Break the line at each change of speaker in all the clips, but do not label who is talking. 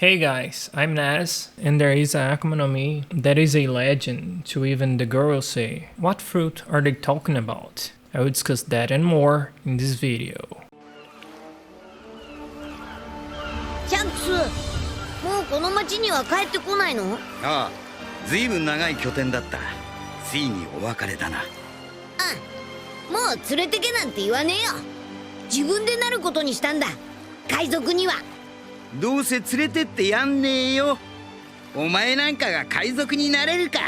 Hey guys, I'm Naz, and there is a Akuma no Mi that is a legend to even the girls say, what fruit are they talking about? I will discuss that and more in this video.
シャンクス、もうこの町には帰ってこないの？
ああ、ずいぶん長い拠点だった。ついにお別れだな。
もう連れてけなんて言わねえよ。自分でなることにしたんだ。海賊には。
どうせ連れてってやんねえよ。お前なんかが海賊になれるか。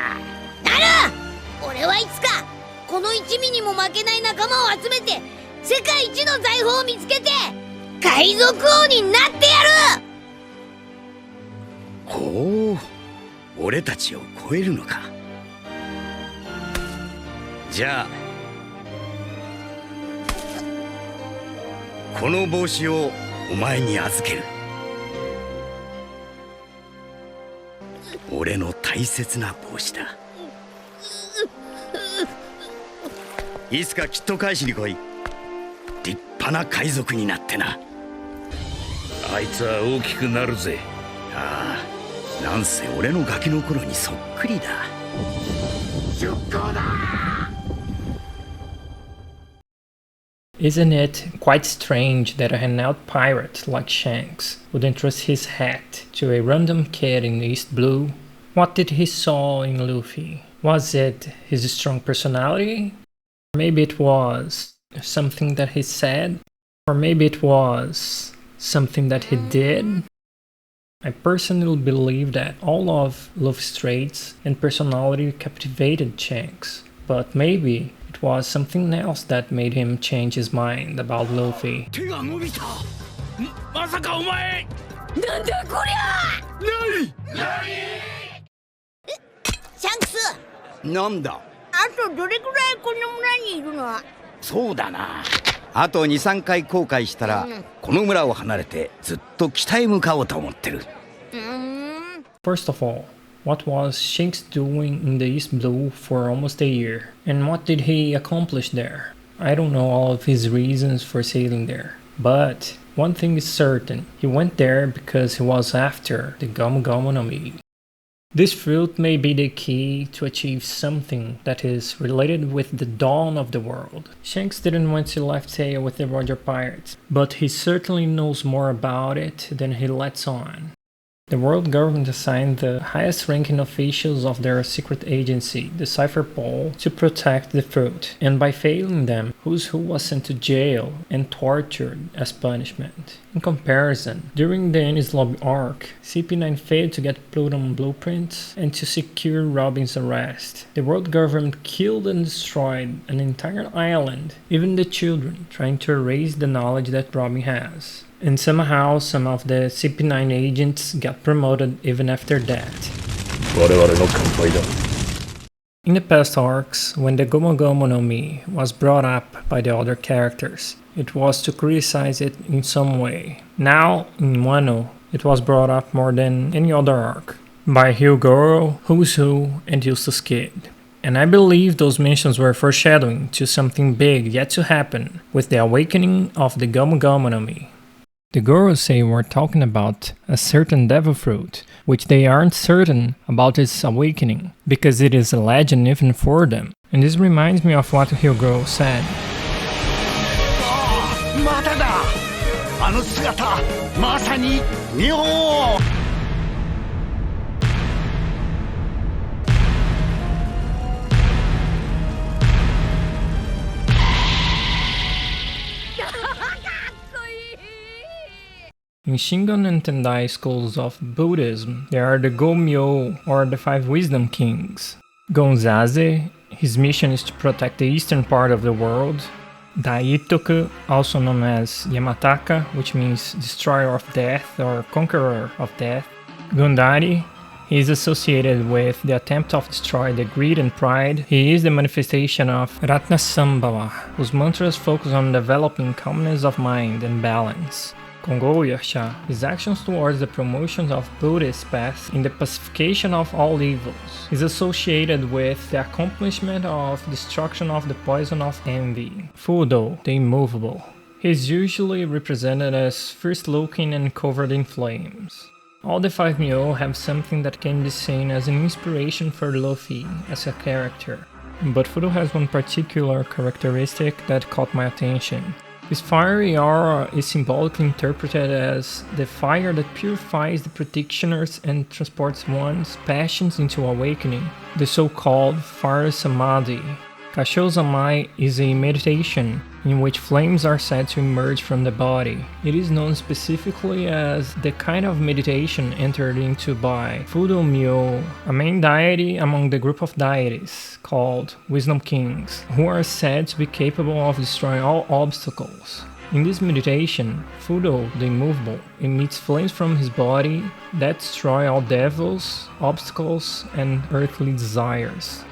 なる！俺はいつかこの一味にも負けない仲間を集めて世界一の財宝を見つけて海賊王になってやる！
ほう、俺たちを超えるのか。じゃあこの帽子をお前に預ける。俺の大切な帽子だ。いつかきっと返しに来い。立派な海賊になってな。
あいつは大きくなるぜ。
ああ、なんせ俺のガキの頃にそっくりだ。出航だ。
Isn't it quite strange that a renowned pirate like Shanks would entrust his hat to a random kid in East Blue? What did he saw in Luffy? Was it his strong personality? Maybe it was something that he said? Or maybe it was something that he did? I personally believe that all of Luffy's traits and personality captivated Shanks, but maybe it was something else that made him change his mind about Luffy.
手が伸びた。まさかお前。
なんだこりゃ！シャンクス！
なんだ。
あとどれくらいこの村にいるの？
そうだな。あと 2,3 回航海したら、この村を離れてずっと北へ向かおうと思ってる。
First of all, what was Shanks doing in the East Blue for almost a year? And what did he accomplish there? I don't know all of his reasons for sailing there. But one thing is certain, he went there because he was after the Gomu Gomu no Mi. This fruit may be the key to achieve something that is related with the dawn of the world. Shanks didn't want to left sail with the Roger Pirates, but he certainly knows more about it than he lets on. The world government assigned the highest ranking officials of their secret agency, the Cipher Pole, to protect the fruit, and by failing them, Who's Who was sent to jail and tortured as punishment. In comparison, during the Enies Lobby arc, CP9 failed to get Pluton blueprints and to secure Robin's arrest. The world government killed and destroyed an entire island, even the children, trying to erase the knowledge that Robin has. And somehow some of the CP9 agents got promoted even after that.
我々の乾杯だ。
In the past arcs, when the Gomu Gomu no Mi was brought up by the other characters, it was to criticize it in some way. Now, in Wano, it was brought up more than any other arc, by Hyogoro, Who's Who, and Eustace Kid. And I believe those mentions were foreshadowing to something big yet to happen with the awakening of the Gomu Gomu no Mi. The girls say we're talking about a certain devil fruit, which they aren't certain about its awakening, because it is a legend even for them. And this reminds me of what Hyogoro said.
まただ。あの姿、まさに妙。
In Shingon and Tendai schools of Buddhism, there are the Gomyo, or the Five Wisdom Kings. Gonzaze, his mission is to protect the eastern part of the world. Daitoku, also known as Yamataka, which means destroyer of death or conqueror of death. Gundari, he is associated with the attempt of destroy the greed and pride. He is the manifestation of Ratnasambhava, whose mantras focus on developing calmness of mind and balance. Kongo-Yasha, his actions towards the promotion of Buddhist path in the pacification of all evils, is associated with the accomplishment of destruction of the poison of envy. Fudo, the immovable. He is usually represented as fierce-looking and covered in flames. All the 5 Myo have something that can be seen as an inspiration for Luffy as a character. But Fudo has one particular characteristic that caught my attention. His fiery aura is symbolically interpreted as the fire that purifies the practitioners and transports one's passions into awakening, the so-called Fire Samadhi. Kashou Zamai is a meditation in which flames are said to emerge from the body. It is known specifically as the kind of meditation entered into by Fudo Myo, a main deity among the group of deities called Wisdom Kings, who are said to be capable of destroying all obstacles. In this meditation, Fudo, the immovable, emits flames from his body that destroy all devils, obstacles, and earthly desires.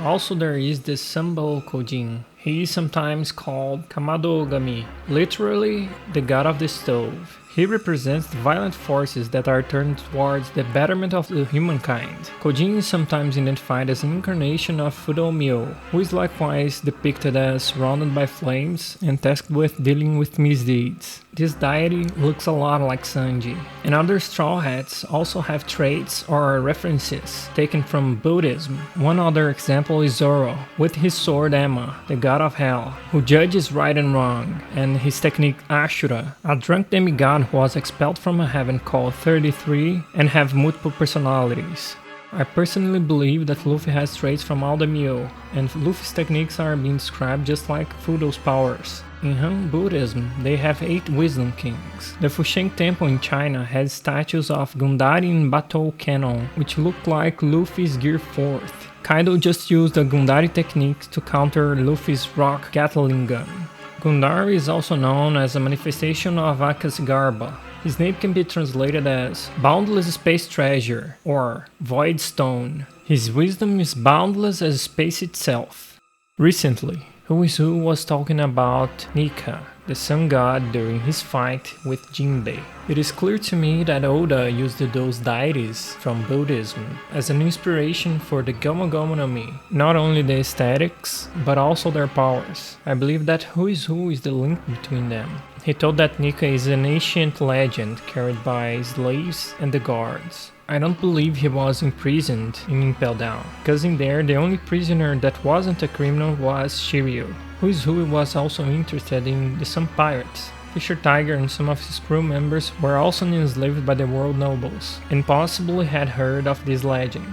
Also there is the Sambo Kojin. He is sometimes called Kamadogami, literally the god of the stove. He represents the violent forces that are turned towards the betterment of the humankind. Kojin is sometimes identified as an incarnation of Fudo Myo, who is likewise depicted as surrounded by flames and tasked with dealing with misdeeds. This deity looks a lot like Sanji, and other Straw Hats also have traits or references taken from Buddhism. One other example is Zoro, with his sword Emma, the god of hell, who judges right and wrong, and his technique Ashura, a drunk demigod who was expelled from a heaven called 33 and have multiple personalities. I personally believe that Luffy has traits from all the Myo, and Luffy's techniques are being described just like Fudo's powers. In Han Buddhism, they have 8 Wisdom Kings. The Fusheng Temple in China has statues of Gundari and Batou Cannon, which look like Luffy's Gear 4th. Kaido just used the Gundari technique to counter Luffy's rock Gatling gun. Gundari is also known as a manifestation of Akasgarba. His name can be translated as Boundless Space Treasure or Void Stone. His wisdom is boundless as space itself. Recently, Who is Who was talking about Nika, the sun god, during his fight with Jinbei. It is clear to me that Oda used those deities from Buddhism as an inspiration for the Gomu Gomu no Mi, not only the aesthetics, but also their powers. I believe that Who is the link between them. He told that Nika is an ancient legend carried by slaves and the guards. I don't believe he was imprisoned in Impel Down, because in there the only prisoner that wasn't a criminal was Shiryu. Who was also interested in the Sun Pirates. Fisher Tiger and some of his crew members were also enslaved by the world nobles, and possibly had heard of this legend.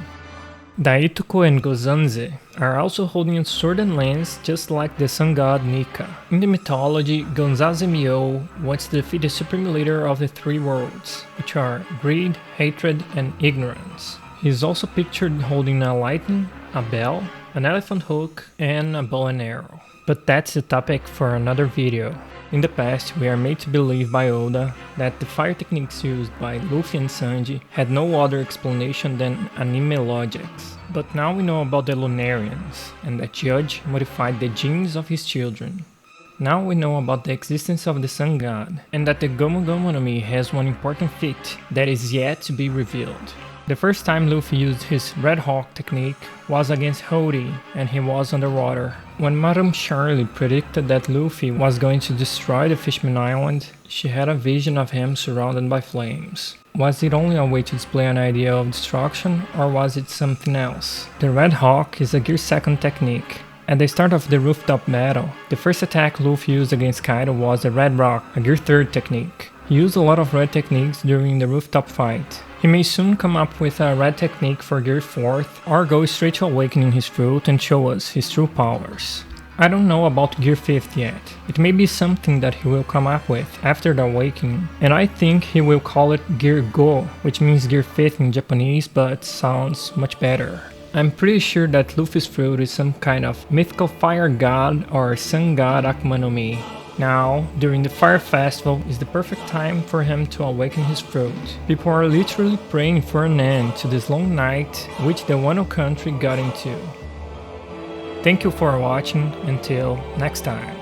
Daituko and Gozanze are also holding a sword and lance just like the sun god Nika. In the mythology, Gonzaze Myo wants to defeat the supreme leader of the 3 worlds, which are greed, hatred, and ignorance. He is also pictured holding a lightning, a bell, an elephant hook, and a bow and arrow. But that's the topic for another video. In the past, we are made to believe by Oda that the fire techniques used by Luffy and Sanji had no other explanation than anime logics. But now we know about the Lunarians, and that Judge modified the genes of his children. Now we know about the existence of the Sun God, and that the Gomu Gomu no Mi has one important feat that is yet to be revealed. The first time Luffy used his Red Hawk technique was against Hody, and he was underwater. When Madame Charlie predicted that Luffy was going to destroy the Fishman Island, she had a vision of him surrounded by flames. Was it only a way to display an idea of destruction, or was it something else? The Red Hawk is a Gear 2nd technique. At the start of the rooftop battle, the first attack Luffy used against Kaido was the Red Rock, a Gear 3rd technique. He used a lot of red techniques during the rooftop fight. He may soon come up with a red technique for Gear 4th, or go straight to awakening his fruit and show us his true powers. I don't know about Gear 5th yet. It may be something that he will come up with after the awakening, and I think he will call it Gear Go, which means Gear 5th in Japanese but sounds much better. I'm pretty sure that Luffy's fruit is some kind of mythical fire god or sun god Akuma no Mi. Now, during the Fire Festival is the perfect time for him to awaken his fruit. People are literally praying for an end to this long night which the Wano country got into. Thank you for watching, until next time.